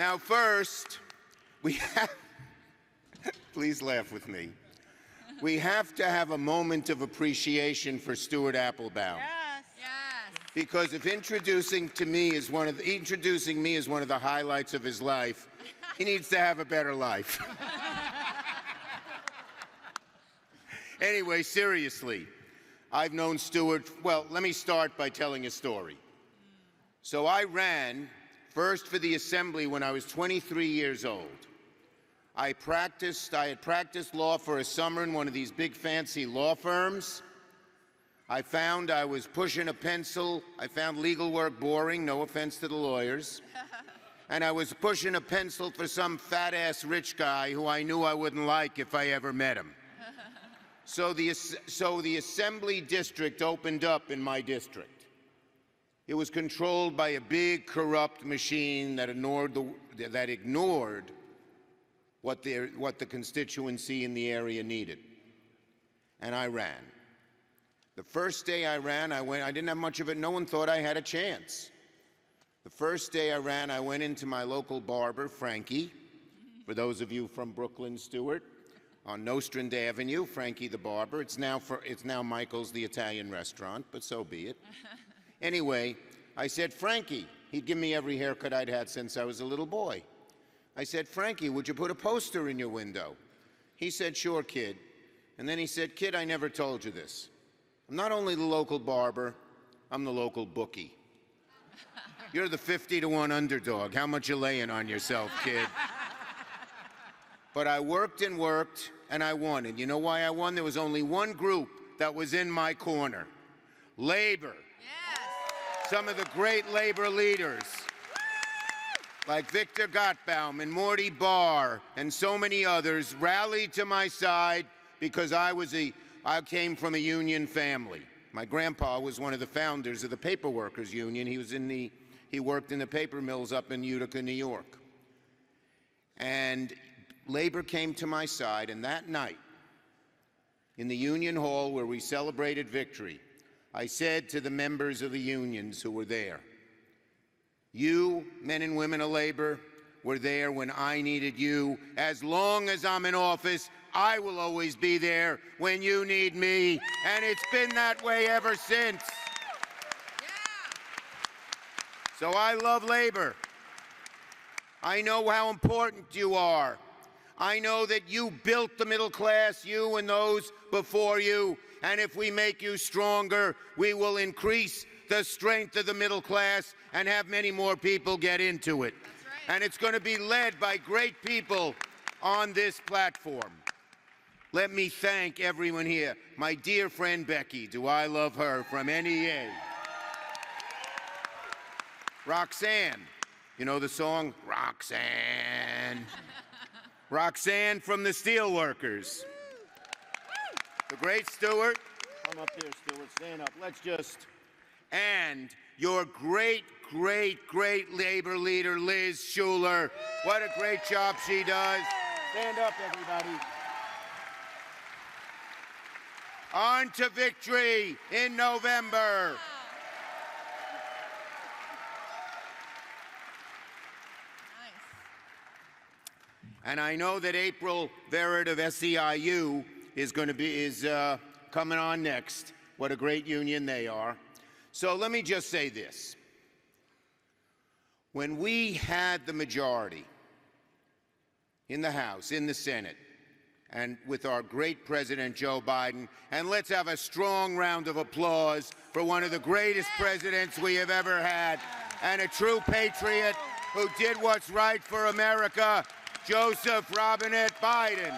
Now, first, we have, please laugh with me. We have to have a moment of appreciation for Stuart Applebaum. Yes. Yes. Because if introducing me as one of the highlights of his life, he needs to have a better life. Anyway, seriously, I've known Stuart, well, let me start by telling a story. So I ran first for the Assembly when I was 23 years old. I had practiced law for a summer in one of these big fancy law firms. I found I was pushing a pencil. I found legal work boring, no offense to the lawyers. And I was pushing a pencil for some fat-ass rich guy who I knew I wouldn't like if I ever met him. So the Assembly district opened up in my district. It was controlled by a big corrupt machine that ignored what the constituency in the area needed. And I ran. The first day I ran, I didn't have much of it. No one thought I had a chance. The first day I ran, I went into my local barber, Frankie, for those of you from Brooklyn, Stewart, on Nostrand Avenue, Frankie the barber. It's now Michael's, the Italian restaurant, but so be it. Anyway, I said, Frankie, he'd give me every haircut I'd had since I was a little boy. I said, Frankie, would you put a poster in your window? He said, sure, kid. And then he said, kid, I never told you this. I'm not only the local barber, I'm the local bookie. You're the 50-to-1 underdog. How much you laying on yourself, kid? But I worked and worked, and I won. And you know why I won? There was only one group that was in my corner. Labor. Yes. Some of the great labor leaders, like Victor Gottbaum and Morty Barr and so many others, rallied to my side because I came from a union family. My grandpa was one of the founders of the Paper Workers Union. He worked in the paper mills up in Utica, New York. And labor came to my side, and that night, in the Union Hall where we celebrated victory, I said to the members of the unions who were there, you, men and women of labor, were there when I needed you. As long as I'm in office, I will always be there when you need me, and it's been that way ever since. So I love labor. I know how important you are. I know that you built the middle class, you and those before you, and if we make you stronger, we will increase the strength of the middle class and have many more people get into it. That's right. And it's going to be led by great people on this platform. Let me thank everyone here. My dear friend Becky, do I love her, from NEA. Roxanne, you know the song? Roxanne. Roxanne from the Steelworkers. The great Stuart. Come up here, Stuart. Stand up. Let's just. And your great, great, great labor leader, Liz Schuler. What a great job she does. Stand up, everybody. On to victory in November. And I know that April Verrett of SEIU is coming on next. What a great union they are. So let me just say this. When we had the majority in the House, in the Senate, and with our great President Joe Biden, and let's have a strong round of applause for one of the greatest presidents we have ever had, and a true patriot who did what's right for America, Joseph Robinette Biden.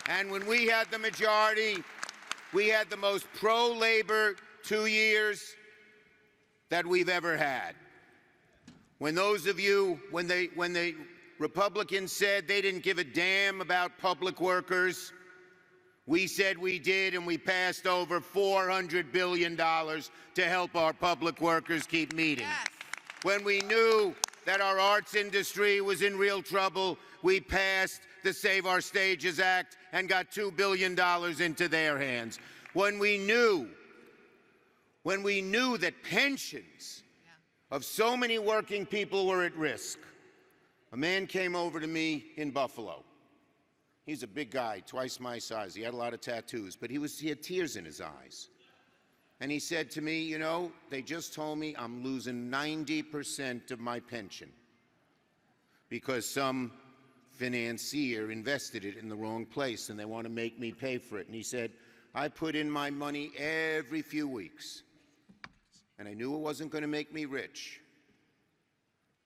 And when we had the majority, we had the most pro-labor 2 years that we've ever had. When the Republicans said they didn't give a damn about public workers, we said we did, and we passed over $400 billion to help our public workers keep meeting. Yes. When we knew that our arts industry was in real trouble, we passed the Save Our Stages Act and got $2 billion into their hands. When we knew that pensions of so many working people were at risk, a man came over to me in Buffalo. He's a big guy, twice my size. He had a lot of tattoos, but he had tears in his eyes. And he said to me, you know, they just told me I'm losing 90% of my pension because some financier invested it in the wrong place and they want to make me pay for it. And he said, I put in my money every few weeks, and I knew it wasn't going to make me rich,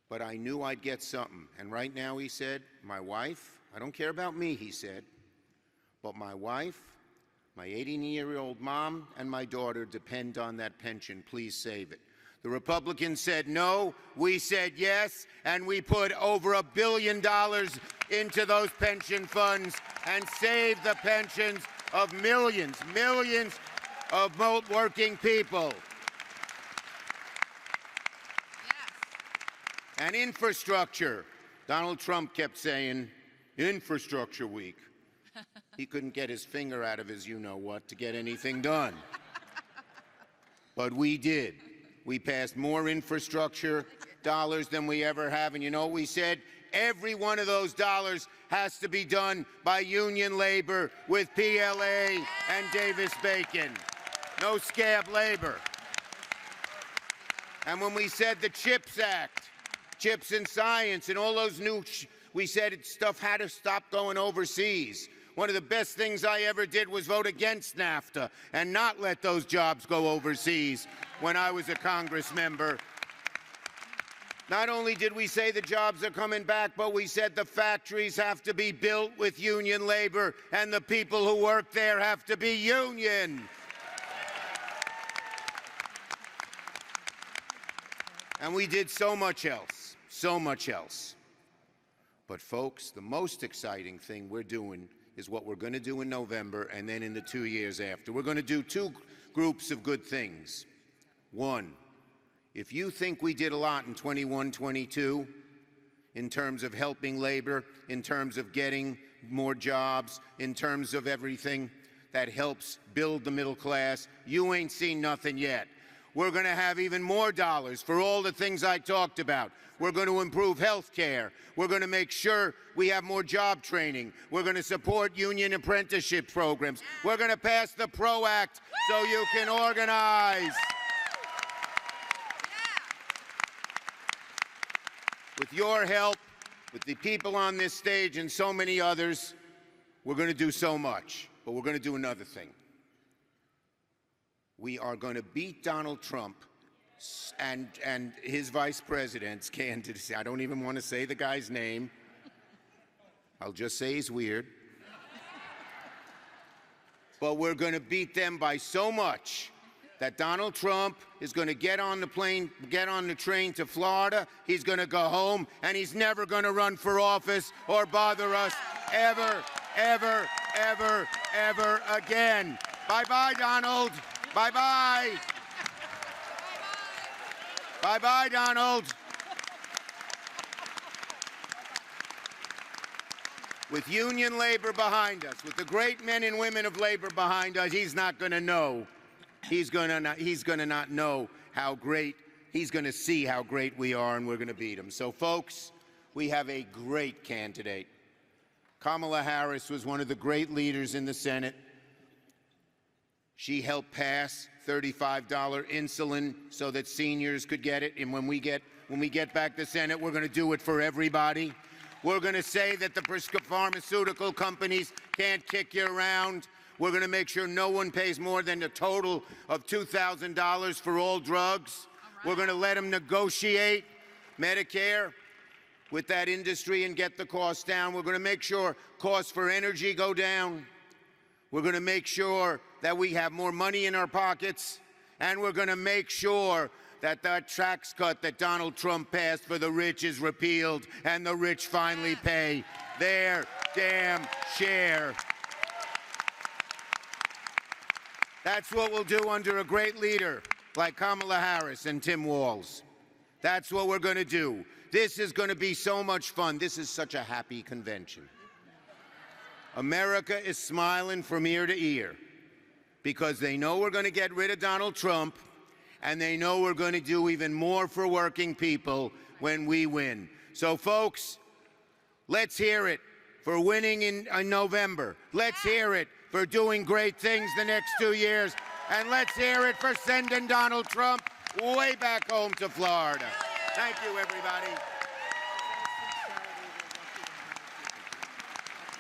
but I knew I'd get something. And right now, he said, my wife, I don't care about me, he said, but my wife, my 80-year-old mom, and my daughter depend on that pension. Please save it. The Republicans said no, we said yes, and we put over $1 billion into those pension funds and saved the pensions of millions of working people. And infrastructure. Donald Trump kept saying, infrastructure week. He couldn't get his finger out of his you-know-what to get anything done. But we did. We passed more infrastructure dollars than we ever have. And you know what we said? Every one of those dollars has to be done by union labor with PLA and Davis-Bacon. No scab labor. And when we said the CHIPS Act, chips and science and all those new, we said stuff had to stop going overseas. One of the best things I ever did was vote against NAFTA and not let those jobs go overseas when I was a Congress member. Not only did we say the jobs are coming back, but we said the factories have to be built with union labor and the people who work there have to be union. And we did so much else, so much else. But folks, the most exciting thing we're doing is what we're going to do in November and then in the 2 years after. We're going to do two groups of good things. One, if you think we did a lot in 21-22 in terms of helping labor, in terms of getting more jobs, in terms of everything that helps build the middle class, you ain't seen nothing yet. We're going to have even more dollars for all the things I talked about. We're going to improve health care. We're going to make sure we have more job training. We're going to support union apprenticeship programs. We're going to pass the PRO Act so you can organize. With your help, with the people on this stage and so many others, we're going to do so much. But we're going to do another thing. We are going to beat Donald Trump and his vice president's candidacy. I don't even want to say the guy's name. I'll just say he's weird. But we're going to beat them by so much that Donald Trump is going to get on the plane, get on the train to Florida. He's going to go home, and he's never going to run for office or bother us ever, ever, ever, ever again. Bye-bye, Donald. Bye-bye. Bye-bye, Donald. With union labor behind us, with the great men and women of labor behind us, he's not going to know. He's going to not know how great, he's going to see how great we are, and we're going to beat him. So, folks, we have a great candidate. Kamala Harris was one of the great leaders in the Senate. She helped pass $35 insulin so that seniors could get it. And when we get back to Senate, we're going to do it for everybody. We're going to say that the pharmaceutical companies can't kick you around. We're going to make sure no one pays more than a total of $2,000 for all drugs. We're going to let them negotiate Medicare with that industry and get the costs down. We're going to make sure costs for energy go down. We're going to make sure that we have more money in our pockets. And we're going to make sure that that tax cut that Donald Trump passed for the rich is repealed and the rich finally pay their damn share. That's what we'll do under a great leader like Kamala Harris and Tim Walz. That's what we're going to do. This is going to be so much fun. This is such a happy convention. America is smiling from ear to ear because they know we're going to get rid of Donald Trump, and they know we're going to do even more for working people when we win. So, folks, let's hear it for winning in November. Let's hear it for doing great things the next 2 years. And let's hear it for sending Donald Trump way back home to Florida. Thank you, everybody.